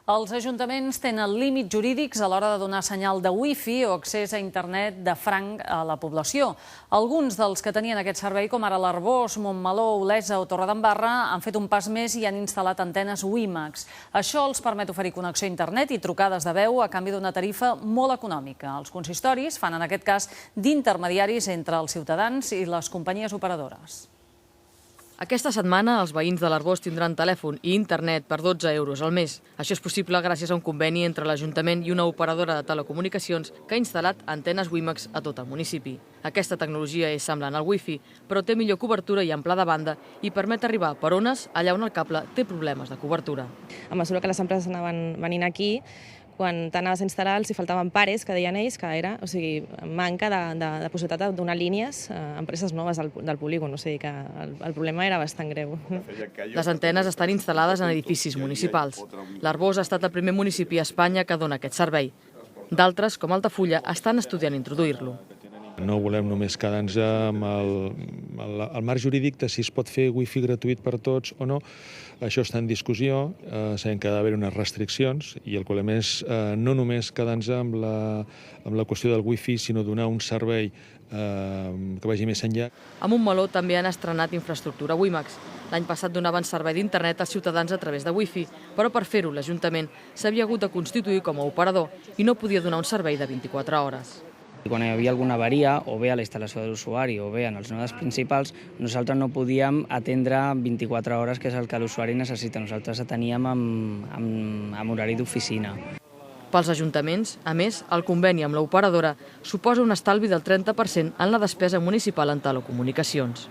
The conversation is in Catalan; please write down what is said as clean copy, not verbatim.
Els ajuntaments tenen límits jurídics a l'hora de donar senyal de wifi o accés a internet de franc a la població. Alguns dels que tenien aquest servei, com ara l'Arboç, Montmeló, Olesa o Torredembarra, han fet un pas més i han instal·lat antenes WiMAX. Això els permet oferir connexió a internet i trucades de veu a canvi d'una tarifa molt econòmica. Els consistoris fan, en aquest cas, d'intermediaris entre els ciutadans i les companyies operadores. Aquesta setmana els veïns de l'Arboç tindran telèfon i internet per 12 euros al mes. Això és possible gràcies a un conveni entre l'Ajuntament i una operadora de telecomunicacions que ha instal·lat antenes WiMAX a tot el municipi. Aquesta tecnologia és semblant al wifi, però té millor cobertura i amplada de banda i permet arribar per ones allà on el cable té problemes de cobertura. A mesura que les empreses anaven venint aquí, quan t'anaves a instal·lar els hi faltaven pares, que deien ells, que era manca de possibilitat de donar línies a empreses noves del polígon, o sigui que el problema era bastant greu. Les antenes estan instal·lades en edificis municipals. L'Arboç ha estat el primer municipi a Espanya que dona aquest servei. D'altres, com Altafulla, estan estudiant introduir-lo. No volem només quedar-nos amb el marc jurídic de si es pot fer wifi gratuït per tots o no. Això està en discussió, sabem que ha d'haver unes restriccions i el problema és no només quedar-nos amb la qüestió del wifi, sinó donar un servei que vagi més enllà. A Montmeló també han estrenat infraestructura WiMAX. L'any passat donaven servei d'internet als ciutadans a través de wifi, però per fer-ho l'Ajuntament s'havia hagut de constituir com a operador i no podia donar un servei de 24 hores. Quan hi havia alguna avaria, o bé a la instal·lació de l'usuari o bé en els nodes principals, nosaltres no podíem atendre 24 hores, que és el que l'usuari necessita. Nosaltres ateníem amb horari d'oficina. Pels ajuntaments, a més, el conveni amb l'operadora suposa un estalvi del 30% en la despesa municipal en telecomunicacions.